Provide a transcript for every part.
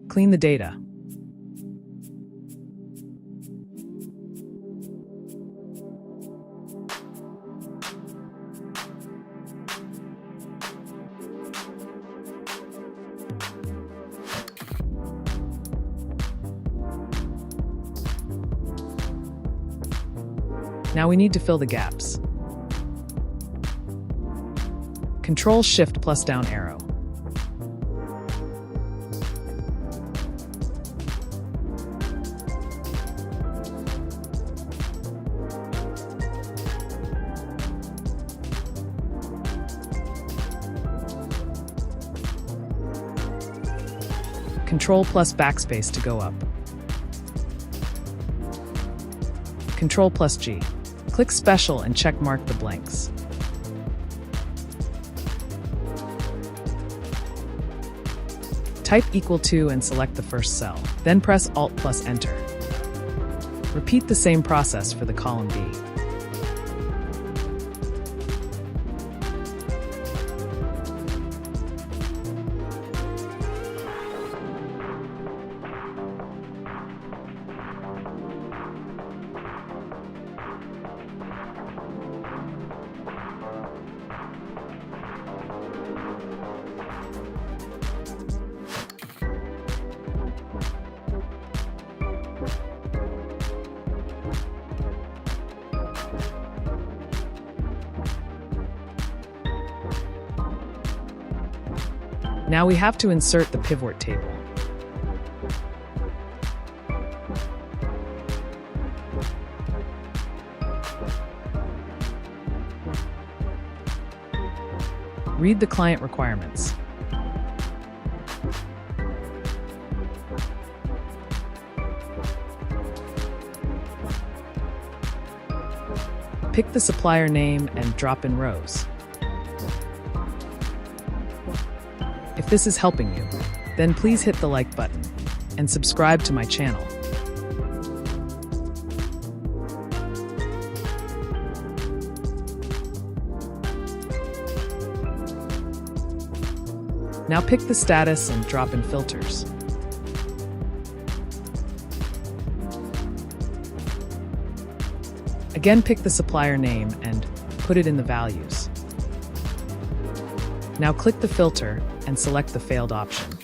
Clean the data. Now we need to fill the gaps. Control-Shift plus down arrow. Control plus backspace to go up. Control plus G. Click Special and check mark the blanks. Type =, and select the first cell. Then press Alt plus Enter. Repeat the same process for the column B. Now we have to insert the pivot table. Read the client requirements. Pick the supplier name and drop in rows. If this is helping you, then please hit the like button and subscribe to my channel. Now pick the status and drop in filters. Again, pick the supplier name and put it in the values. Now click the filter and select the failed option.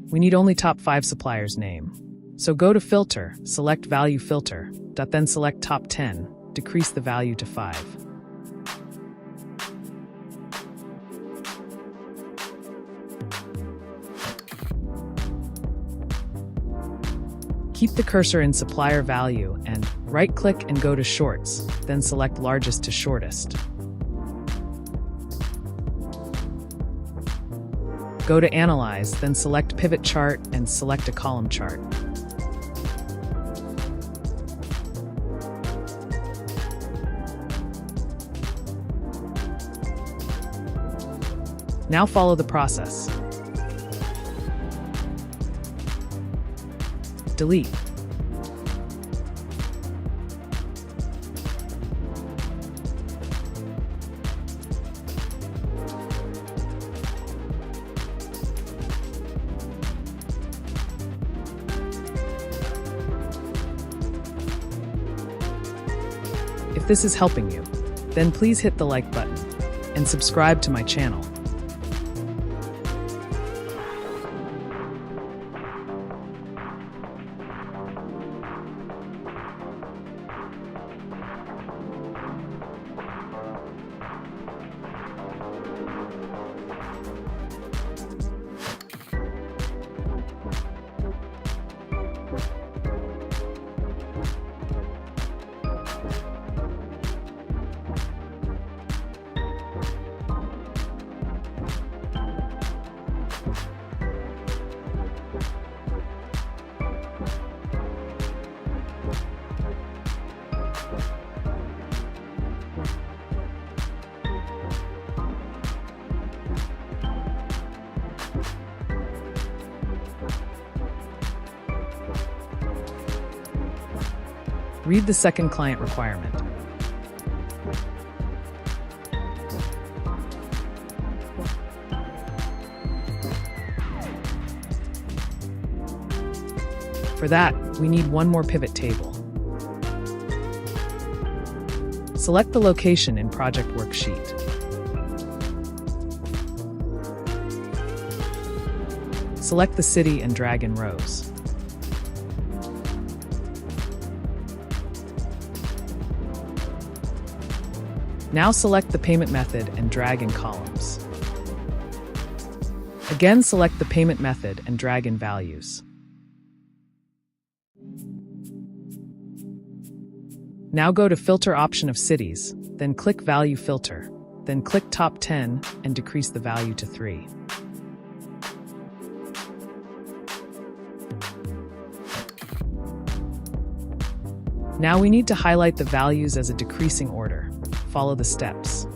We need only top 5 suppliers' name. So go to Filter, select Value Filter, then select Top 10, decrease the value to 5. Keep the cursor in supplier value and right-click and go to Shorts, then select Largest to Shortest. Go to Analyze, then select Pivot Chart and select a column chart. Now follow the process. Delete. If this is helping you, then please hit the like button and subscribe to my channel. Read the second client requirement. For that, we need one more pivot table. Select the location in Project Worksheet. Select the city and drag in rows. Now select the payment method and drag in columns. Again, select the payment method and drag in values. Now go to Filter option of Cities, then click Value Filter, then click Top 10 and decrease the value to 3. Now we need to highlight the values as a decreasing order. Follow the steps.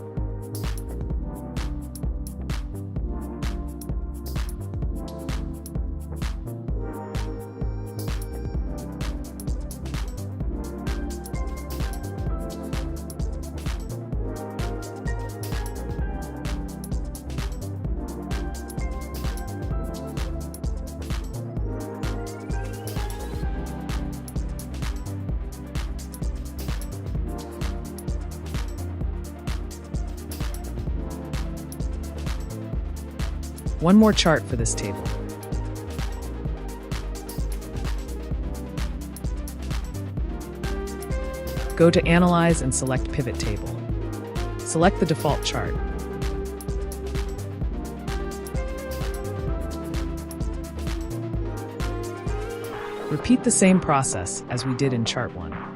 One more chart for this table. Go to Analyze and select Pivot Table. Select the default chart. Repeat the same process as we did in Chart 1.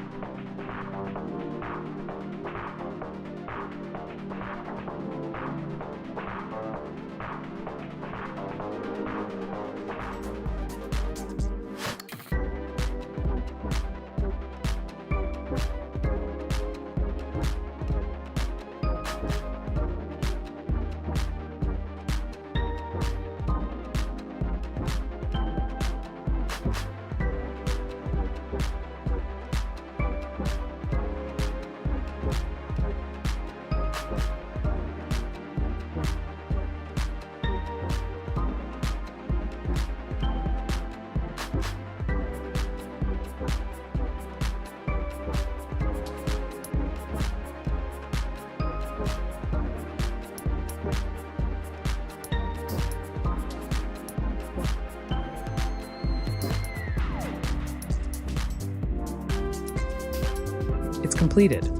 It's completed.